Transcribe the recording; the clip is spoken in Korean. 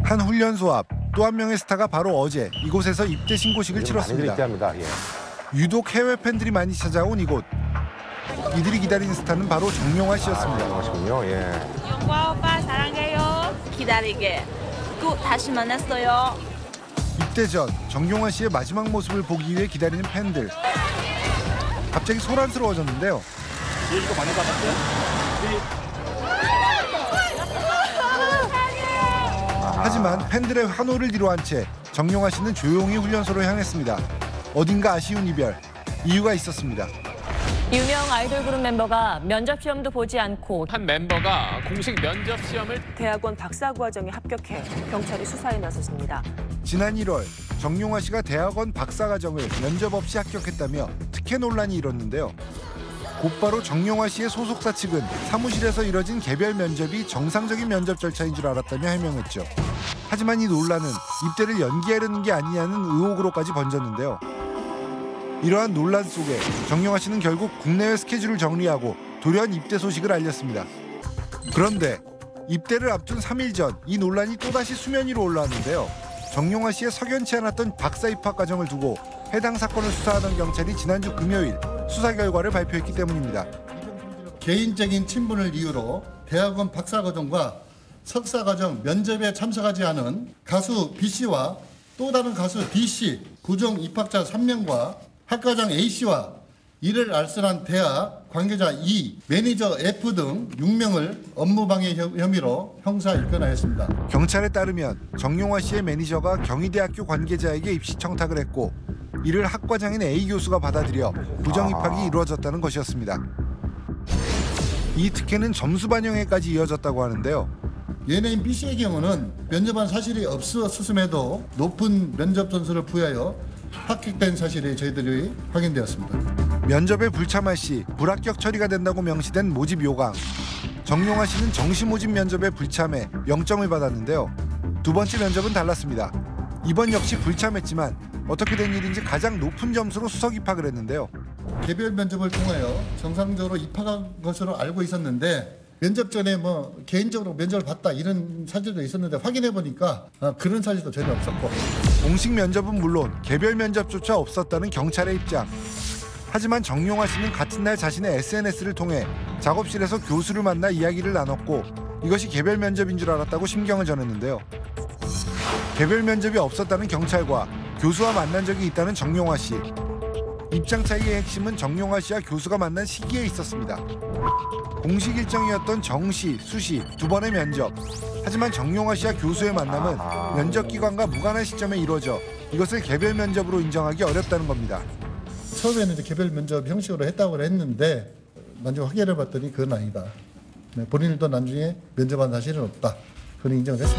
한 훈련소 앞 또 한 명의 스타가 바로 어제 이곳에서 입대 신고식을 치렀습니다. 입대합니다. 예. 유독 해외 팬들이 많이 찾아온 이곳. 이들이 기다린 스타는 바로 정용화 씨였습니다. 그렇군요. 예. 영화 오빠 사랑해요. 기다리게. 또 다시 만났어요. 입대 전 정용화 씨의 마지막 모습을 보기 위해 기다리는 팬들. 갑자기 소란스러워졌는데요. 이거 많이 받았어요? 하지만 팬들의 환호를 뒤로한 채 정용화 씨는 조용히 훈련소로 향했습니다. 어딘가 아쉬운 이별. 이유가 있었습니다. 유명 아이돌 그룹 멤버가 면접 시험도 보지 않고 한 멤버가 공식 면접 시험을 대학원 박사과정에 합격해 경찰이 수사에 나섰습니다. 지난 1월 정용화 씨가 대학원 박사과정을 면접 없이 합격했다며 특혜 논란이 일었는데요. 곧바로 정용화 씨의 소속사 측은 사무실에서 이뤄진 개별 면접이 정상적인 면접 절차인 줄 알았다며 해명했죠. 하지만 이 논란은 입대를 연기하려는 게 아니냐는 의혹으로까지 번졌는데요. 이러한 논란 속에 정용화 씨는 결국 국내외 스케줄을 정리하고 돌연 입대 소식을 알렸습니다. 그런데 입대를 앞둔 3일 전 이 논란이 또다시 수면 위로 올라왔는데요. 정용화 씨의 석연치 않았던 박사 입학 과정을 두고 해당 사건을 수사하던 경찰이 지난주 금요일 수사 결과를 발표했기 때문입니다. 개인적인 친분을 이유로 대학원 박사과정과 석사과정 면접에 참석하지 않은 가수 B씨와 또 다른 가수 D씨, 구정 입학자 3명과 학과장 A씨와 이를 알선한 대학 관계자 E, 매니저 F 등 6명을 업무방해 혐의로 형사 입건하였습니다. 경찰에 따르면 정용화 씨의 매니저가 경희대학교 관계자에게 입시 청탁을 했고 이를 학과장인 A 교수가 받아들여 부정 입학이 이루어졌다는 것이었습니다. 이 특혜는 점수 반영에까지 이어졌다고 하는데요. 연예인 B씨의 경우는 면접한 사실이 없었음에도 높은 면접 점수를 부여하여 합격된 사실이 저희들이 확인되었습니다. 면접에 불참할 시 불합격 처리가 된다고 명시된 모집 요강. 정용화 씨는 정시 모집 면접에 불참해 0점을 받았는데요. 두 번째 면접은 달랐습니다. 이번 역시 불참했지만 어떻게 된 일인지 가장 높은 점수로 수석 입학을 했는데요. 개별 면접을 통하여 정상적으로 입학한 것으로 알고 있었는데 면접 전에 개인적으로 면접을 봤다 이런 사실도 있었는데 확인해 보니까 그런 사실도 전혀 없었고 공식 면접은 물론 개별 면접조차 없었다는 경찰의 입장. 하지만 정용화 씨는 같은 날 자신의 SNS를 통해 작업실에서 교수를 만나 이야기를 나눴고 이것이 개별 면접인 줄 알았다고 심경을 전했는데요. 개별 면접이 없었다는 경찰과 교수와 만난 적이 있다는 정용화 씨. 입장 차이의 핵심은 정용화 씨와 교수가 만난 시기에 있었습니다. 공식 일정이었던 정시, 수시 두 번의 면접. 하지만 정용화 씨와 교수의 만남은 면접 기간과 무관한 시점에 이루어져 이것을 개별 면접으로 인정하기 어렵다는 겁니다. 처음에는 이제 개별 면접 형식으로 했다고 했는데 나중에 확인해 봤더니 그건 아니다. 본인도 나중에 면접한 사실은 없다. 그건 인정을 했습니다.